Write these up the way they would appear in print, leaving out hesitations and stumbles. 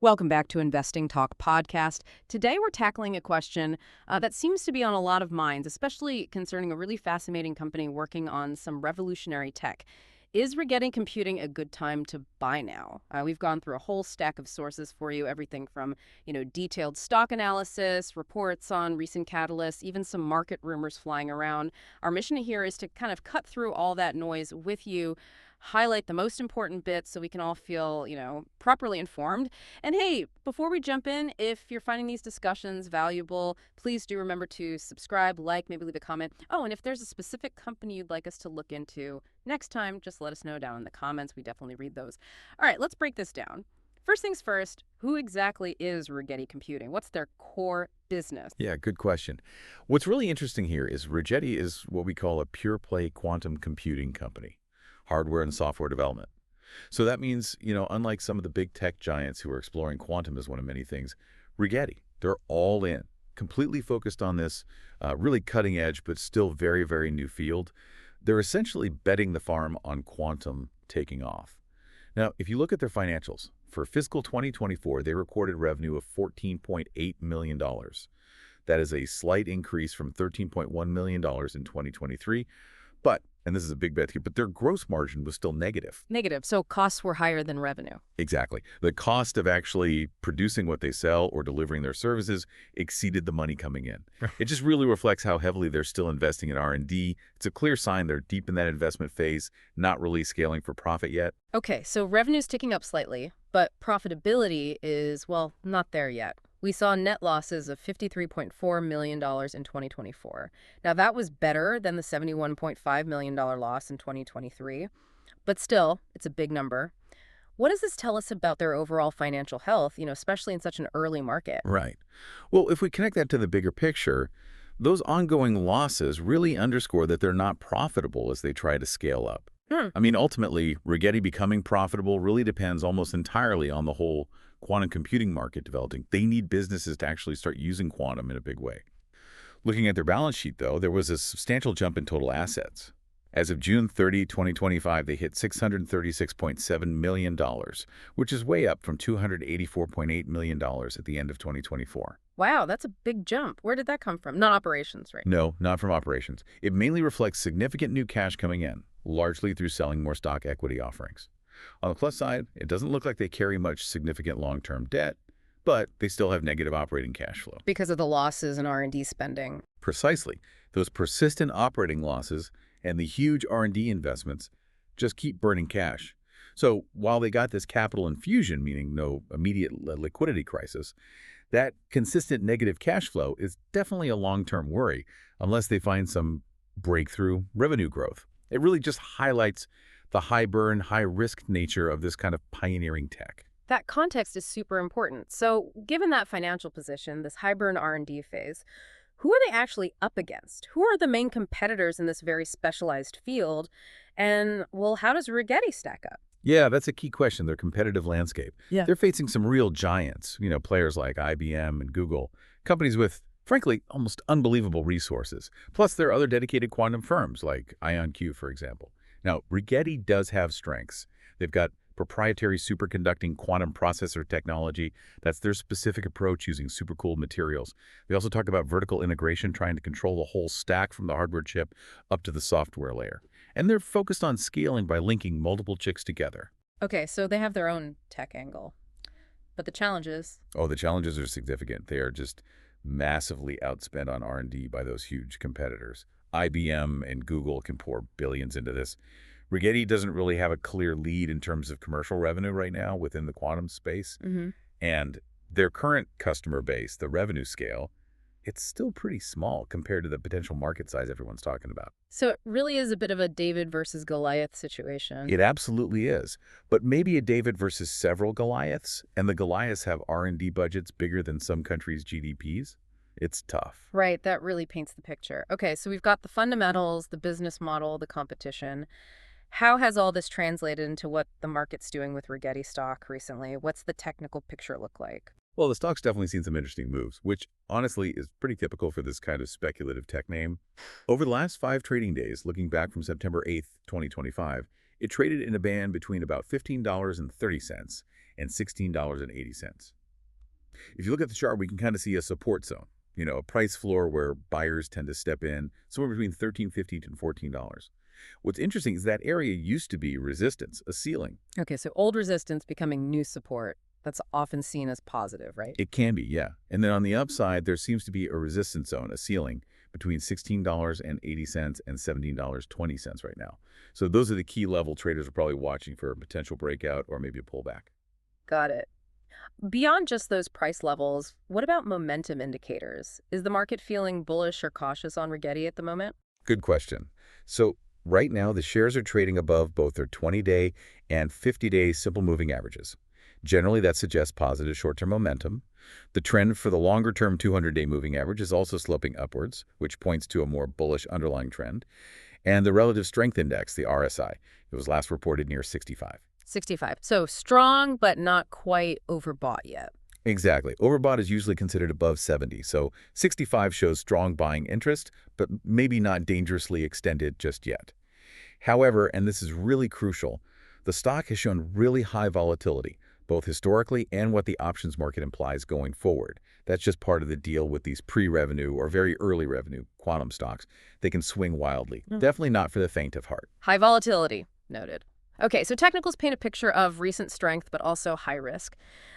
Welcome back to Investing Talk podcast. Today we're tackling a question that seems to be on a lot of minds, especially concerning a really fascinating company working on some revolutionary tech. Is Rigetti Computing a good time to buy now? We've gone through a whole stack of sources for you, everything from, detailed stock analysis, reports on recent catalysts, even some market rumors flying around. Our mission here is to kind of cut through all that noise with you, highlight the most important bits so we can all feel, properly informed. And hey, before we jump in, if you're finding these discussions valuable, please do remember to subscribe, like, maybe leave a comment. Oh, and if there's a specific company you'd like us to look into next time, just let us know down in the comments. We definitely read those. All right, let's break this down. First things first, who exactly is Rigetti Computing? What's their core business? Yeah, good question. What's really interesting here is Rigetti is what we call a pure-play quantum computing company, hardware and software development. So that means, unlike some of the big tech giants who are exploring quantum as one of many things, Rigetti, they're all in, completely focused on this really cutting edge but still very, very new field. They're essentially betting the farm on quantum taking off. Now, if you look at their financials, for fiscal 2024, they recorded revenue of $14.8 million. That is a slight increase from $13.1 million in 2023. But, and this is a big bet here, but their gross margin was still negative. Negative, so costs were higher than revenue. Exactly. The cost of actually producing what they sell or delivering their services exceeded the money coming in. It just really reflects how heavily they're still investing in R&D. It's a clear sign they're deep in that investment phase, not really scaling for profit yet. Okay, so revenue's ticking up slightly, but profitability is, well, not there yet. We saw net losses of $53.4 million in 2024. Now, that was better than the $71.5 million loss in 2023, but still, it's a big number. What does this tell us about their overall financial health, especially in such an early market? Right. Well, if we connect that to the bigger picture, those ongoing losses really underscore that they're not profitable as they try to scale up. I mean, ultimately, Rigetti becoming profitable really depends almost entirely on the whole quantum computing market developing. They need businesses to actually start using quantum in a big way. Looking at their balance sheet, though, there was a substantial jump in total assets. As of June 30, 2025, they hit $636.7 million, which is way up from $284.8 million at the end of 2024. Wow, that's a big jump. Where did that come from? Not operations, right? No, not from operations. It mainly reflects significant new cash coming in, largely through selling more stock equity offerings. On the plus side, it doesn't look like they carry much significant long-term debt, but they still have negative operating cash flow. Because of the losses in R&D spending. Precisely. Those persistent operating losses and the huge R&D investments just keep burning cash. So while they got this capital infusion, meaning no immediate liquidity crisis, that consistent negative cash flow is definitely a long-term worry unless they find some breakthrough revenue growth. It really just highlights the high-burn, high-risk nature of this kind of pioneering tech. That context is super important. So given that financial position, this high-burn R&D phase, who are they actually up against? Who are the main competitors in this very specialized field? And, well, how does Rigetti stack up? Yeah, that's a key question, their competitive landscape. Yeah. They're facing some real giants, players like IBM and Google, companies with, frankly, almost unbelievable resources. Plus, there are other dedicated quantum firms like IonQ, for example. Now, Rigetti does have strengths. They've got proprietary superconducting quantum processor technology. That's their specific approach using supercooled materials. They also talk about vertical integration, trying to control the whole stack from the hardware chip up to the software layer. And they're focused on scaling by linking multiple chips together. Okay, so they have their own tech angle. But the challenges? Oh, the challenges are significant. They are just massively outspent on R&D by those huge competitors. IBM and Google can pour billions into this. Rigetti doesn't really have a clear lead in terms of commercial revenue right now within the quantum space. And their current customer base, the revenue scale, it's still pretty small compared to the potential market size everyone's talking about. So it really is a bit of a David versus Goliath situation. It absolutely is. But maybe a David versus several Goliaths, and the Goliaths have R&D budgets bigger than some countries' GDPs. It's tough. Right, that really paints the picture. Okay, so we've got the fundamentals, the business model, the competition. How has all this translated into what the market's doing with Rigetti stock recently? What's the technical picture look like? Well, the stock's definitely seen some interesting moves, which honestly is pretty typical for this kind of speculative tech name. Over the last 5 trading days, looking back from September 8th, 2025, It traded in a band between about $15.30 and $16.80. If you look at the chart, we can kind of see a support zone, a price floor where buyers tend to step in, somewhere between $13.50 and $14. What's interesting is that area used to be resistance, a ceiling. Okay, so old resistance becoming new support. That's often seen as positive, right? It can be, yeah. And then on the upside, there seems to be a resistance zone, a ceiling, between $16.80 and $17.20 right now. So those are the key level traders are probably watching for a potential breakout or maybe a pullback. Got it. Beyond just those price levels, what about momentum indicators? Is the market feeling bullish or cautious on Rigetti at the moment? Good question. So right now, the shares are trading above both their 20-day and 50-day simple moving averages. Generally, that suggests positive short-term momentum. The trend for the longer-term 200-day moving average is also sloping upwards, which points to a more bullish underlying trend. And the relative strength index, the RSI, it was last reported near 65. 65. So strong, but not quite overbought yet. Exactly. Overbought is usually considered above 70, so 65 shows strong buying interest, but maybe not dangerously extended just yet. However, and this is really crucial, the stock has shown really high volatility, both historically and what the options market implies going forward. That's just part of the deal with these pre-revenue or very early revenue quantum stocks. They can swing wildly. Definitely not for the faint of heart. High volatility. Noted. Okay, so technicals paint a picture of recent strength, but also high risk.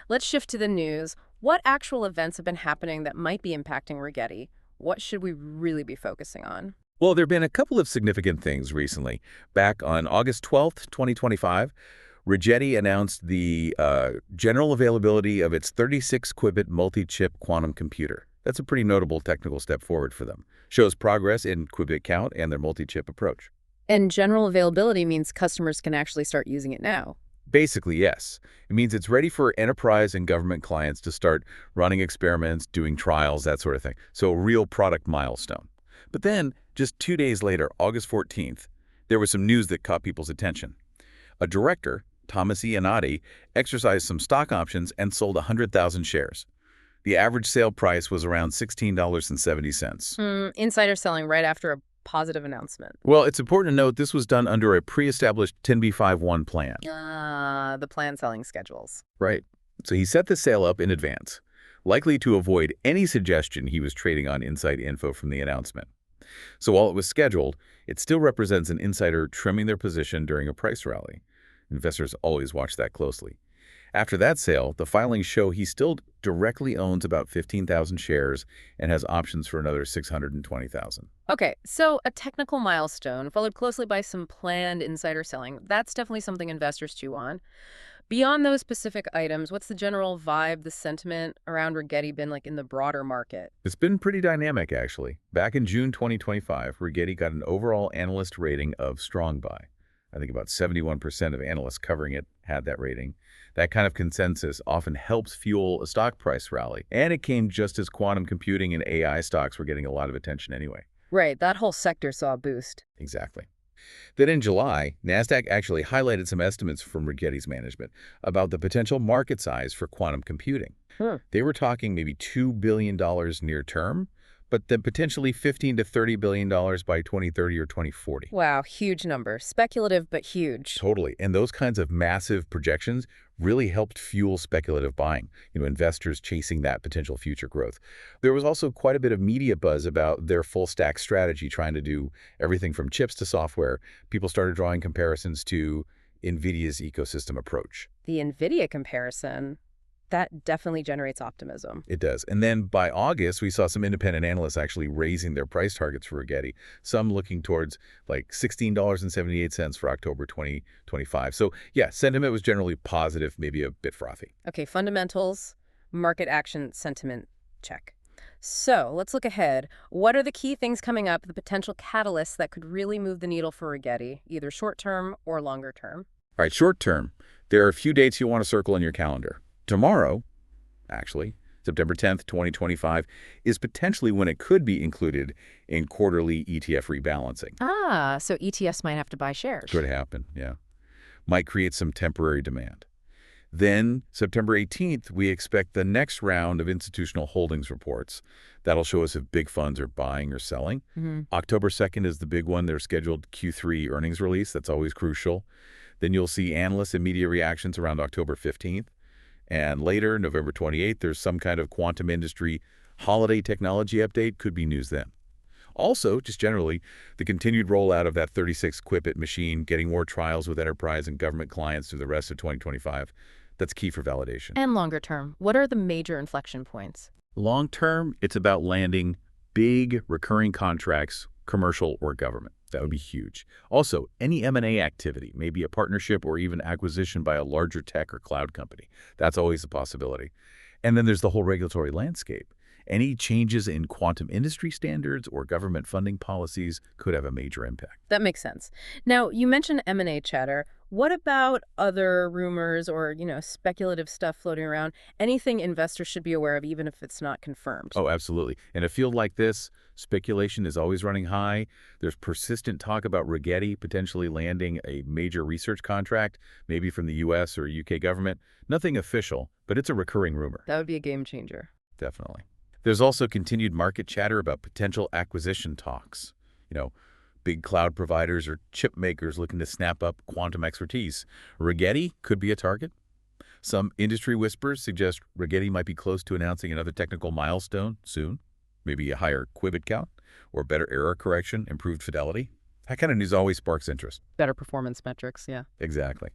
Let's shift to the news. What actual events have been happening that might be impacting Rigetti? What should we really be focusing on? Well, there have been a couple of significant things recently. Back on August 12th, 2025, Rigetti announced the general availability of its 36-qubit multi-chip quantum computer. That's a pretty notable technical step forward for them. Shows progress in qubit count and their multi-chip approach. And general availability means customers can actually start using it now. Basically, yes. It means it's ready for enterprise and government clients to start running experiments, doing trials, that sort of thing. So a real product milestone. But then, just 2 days later, August 14th, there was some news that caught people's attention. A director, Thomas Iannotti, exercised some stock options and sold 100,000 shares. The average sale price was around $16.70. Insider selling right after a positive announcement. Well, it's important to note this was done under a pre-established 10b5-1 plan. The plan selling schedules. Right. So he set the sale up in advance, likely to avoid any suggestion he was trading on inside info from the announcement. So while it was scheduled, it still represents an insider trimming their position during a price rally. Investors always watch that closely. After that sale, the filings show he still directly owns about 15,000 shares and has options for another 620,000. Okay, so a technical milestone followed closely by some planned insider selling. That's definitely something investors chew on. Beyond those specific items, what's the general vibe, the sentiment around Rigetti been like in the broader market? It's been pretty dynamic, actually. Back in June 2025, Rigetti got an overall analyst rating of strong buy. I think about 71% of analysts covering it had that rating. That kind of consensus often helps fuel a stock price rally. And it came just as quantum computing and AI stocks were getting a lot of attention anyway. Right, that whole sector saw a boost. Exactly. Then in July, Nasdaq actually highlighted some estimates from Rigetti's management about the potential market size for quantum computing. They were talking maybe $2 billion near term, but then potentially $15 to $30 billion by 2030 or 2040. Wow, huge number. Speculative, but huge. Totally. And those kinds of massive projections really helped fuel speculative buying, investors chasing that potential future growth. There was also quite a bit of media buzz about their full stack strategy, trying to do everything from chips to software. People started drawing comparisons to NVIDIA's ecosystem approach. The NVIDIA comparison, that definitely generates optimism. It does. And then by August, we saw some independent analysts actually raising their price targets for Rigetti, some looking towards like $16.78 for October 2025. So yeah, sentiment was generally positive, maybe a bit frothy. Okay, fundamentals, market action, sentiment, check. So let's look ahead. What are the key things coming up, the potential catalysts that could really move the needle for Rigetti, either short-term or longer-term? All right, short-term, there are a few dates you want to circle in your calendar. Tomorrow, actually, September 10th, 2025, is potentially when it could be included in quarterly ETF rebalancing. So ETFs might have to buy shares. Could happen, yeah. Might create some temporary demand. Then, September 18th, we expect the next round of institutional holdings reports. That'll show us if big funds are buying or selling. October 2nd is the big one, their scheduled Q3 earnings release. That's always crucial. Then you'll see analysts and media reactions around October 15th. And later, November 28th, there's some kind of quantum industry holiday technology update. Could be news then. Also, just generally, the continued rollout of that 36-qubit machine, getting more trials with enterprise and government clients through the rest of 2025, that's key for validation. And longer term, what are the major inflection points? Long term, it's about landing big recurring contracts, commercial or government. That would be huge. Also, any M&A activity, maybe a partnership or even acquisition by a larger tech or cloud company. That's always a possibility. And then there's the whole regulatory landscape. Any changes in quantum industry standards or government funding policies could have a major impact. That makes sense. Now, you mentioned M&A chatter. What about other rumors or, speculative stuff floating around? Anything investors should be aware of, even if it's not confirmed? Oh, absolutely. In a field like this, speculation is always running high. There's persistent talk about Rigetti potentially landing a major research contract, maybe from the U.S. or UK government. Nothing official, but it's a recurring rumor. That would be a game changer. Definitely. There's also continued market chatter about potential acquisition talks. Big cloud providers or chip makers looking to snap up quantum expertise. Rigetti could be a target. Some industry whispers suggest Rigetti might be close to announcing another technical milestone soon, maybe a higher qubit count or better error correction, improved fidelity. That kind of news always sparks interest. Better performance metrics, yeah. Exactly.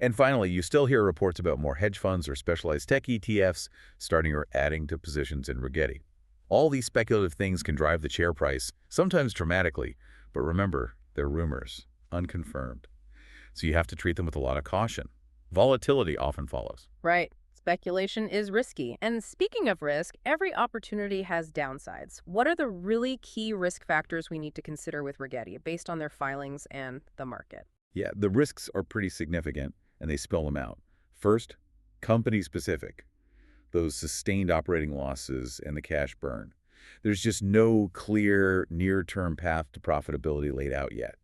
And finally, you still hear reports about more hedge funds or specialized tech ETFs starting or adding to positions in Rigetti. All these speculative things can drive the share price, sometimes dramatically, but remember, they're rumors, unconfirmed. So you have to treat them with a lot of caution. Volatility often follows. Right. Speculation is risky. And speaking of risk, every opportunity has downsides. What are the really key risk factors we need to consider with Rigetti based on their filings and the market? Yeah, the risks are pretty significant, and they spell them out. First, company-specific. Those sustained operating losses and the cash burn. There's just no clear near-term path to profitability laid out yet.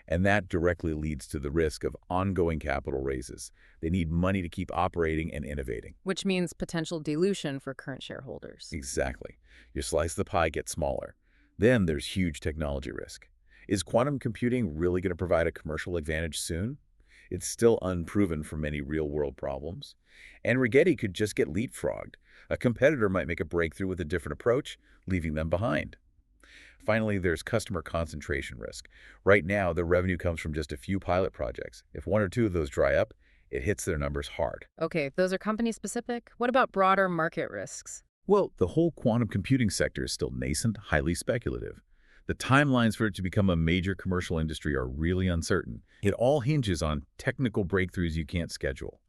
And that directly leads to the risk of ongoing capital raises. They need money to keep operating and innovating. Which means potential dilution for current shareholders. Exactly. Your slice of the pie gets smaller. Then there's huge technology risk. Is quantum computing really going to provide a commercial advantage soon? It's still unproven for many real-world problems. And Rigetti could just get leapfrogged. A competitor might make a breakthrough with a different approach, leaving them behind. Finally, there's customer concentration risk. Right now, the revenue comes from just a few pilot projects. If one or two of those dry up, it hits their numbers hard. Okay, those are company-specific. What about broader market risks? Well, the whole quantum computing sector is still nascent, highly speculative. The timelines for it to become a major commercial industry are really uncertain. It all hinges on technical breakthroughs you can't schedule.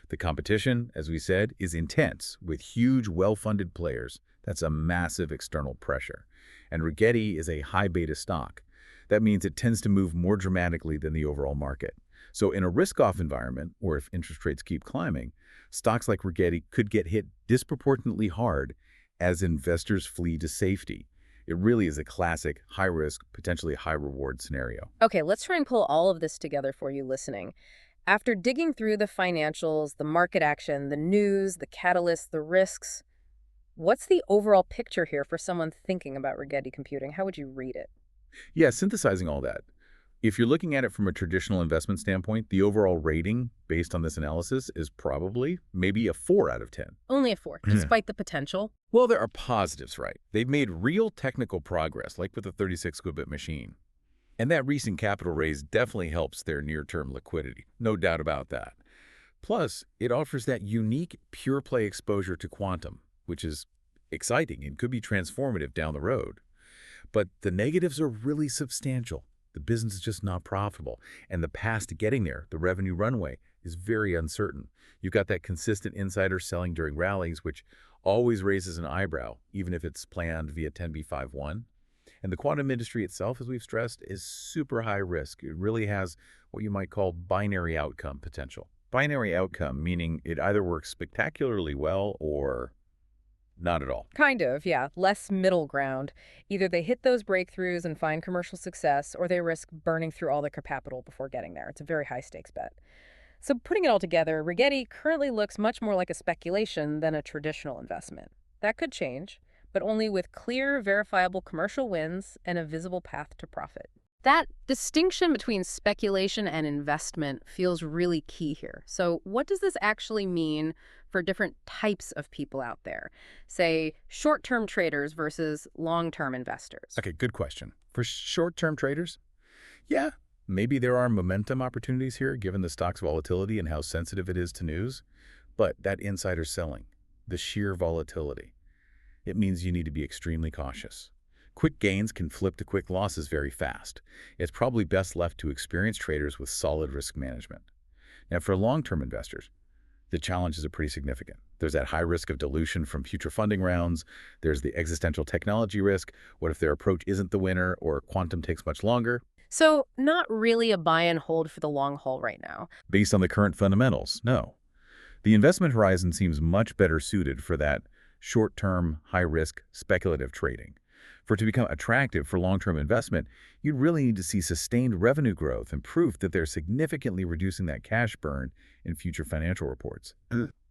The competition, as we said, is intense, with huge, well-funded players. That's a massive external pressure. And Rigetti is a high beta stock. That means it tends to move more dramatically than the overall market. So in a risk-off environment, or if interest rates keep climbing, stocks like Rigetti could get hit disproportionately hard as investors flee to safety. It really is a classic high-risk, potentially high-reward scenario. Okay, let's try and pull all of this together for you listening. After digging through the financials, the market action, the news, the catalysts, the risks, what's the overall picture here for someone thinking about Rigetti computing? How would you read it? Yeah, synthesizing all that. If you're looking at it from a traditional investment standpoint, the overall rating based on this analysis is probably maybe a 4 out of 10. Only a 4, despite the potential? Well, there are positives, right? They've made real technical progress, like with the 36-qubit machine. And that recent capital raise definitely helps their near-term liquidity. No doubt about that. Plus, it offers that unique pure-play exposure to quantum, which is exciting and could be transformative down the road. But the negatives are really substantial. The business is just not profitable. And the path to getting there, the revenue runway, is very uncertain. You've got that consistent insider selling during rallies, which always raises an eyebrow, even if it's planned via 10b5-1. And the quantum industry itself, as we've stressed, is super high risk. It really has what you might call binary outcome potential. Binary outcome, meaning it either works spectacularly well or not at all. Kind of, yeah. Less middle ground. Either they hit those breakthroughs and find commercial success, or they risk burning through all their capital before getting there. It's a very high-stakes bet. So putting it all together, Rigetti currently looks much more like a speculation than a traditional investment. That could change, but only with clear, verifiable commercial wins and a visible path to profit. That distinction between speculation and investment feels really key here. So, what does this actually mean for different types of people out there? Say, short term traders versus long term investors. Okay, good question. For short-term traders, yeah, maybe there are momentum opportunities here given the stock's volatility and how sensitive it is to news. But that insider selling, the sheer volatility, it means you need to be extremely cautious. Quick gains can flip to quick losses very fast. It's probably best left to experienced traders with solid risk management. Now, for long-term investors, the challenges are pretty significant. There's that high risk of dilution from future funding rounds. There's the existential technology risk. What if their approach isn't the winner or quantum takes much longer? So, not really a buy and hold for the long haul right now. Based on the current fundamentals, no. The investment horizon seems much better suited for that short-term, high-risk, speculative trading. For it to become attractive for long-term investment, you'd really need to see sustained revenue growth and proof that they're significantly reducing that cash burn in future financial reports.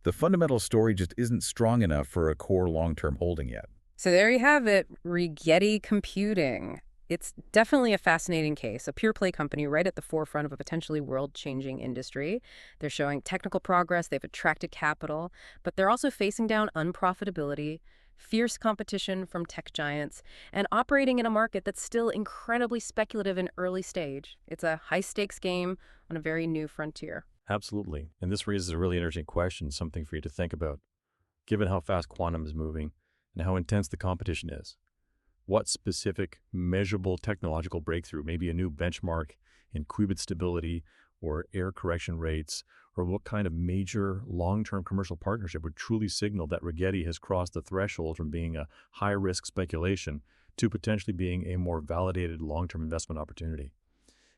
The fundamental story just isn't strong enough for a core long-term holding yet. So, there you have it, Rigetti Computing. It's definitely a fascinating case, a pure play company right at the forefront of a potentially world-changing industry. They're showing technical progress, they've attracted capital, but they're also facing down unprofitability, fierce competition from tech giants, and operating in a market that's still incredibly speculative and early stage. It's a high-stakes game on a very new frontier. Absolutely. And this raises a really interesting question, something for you to think about. Given how fast quantum is moving and how intense the competition is, what specific measurable technological breakthrough, maybe a new benchmark in qubit stability or error correction rates, or what kind of major long-term commercial partnership would truly signal that Rigetti has crossed the threshold from being a high-risk speculation to potentially being a more validated long-term investment opportunity?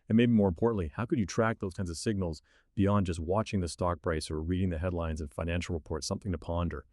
And maybe more importantly, how could you track those kinds of signals beyond just watching the stock price or reading the headlines and financial reports? Something to ponder.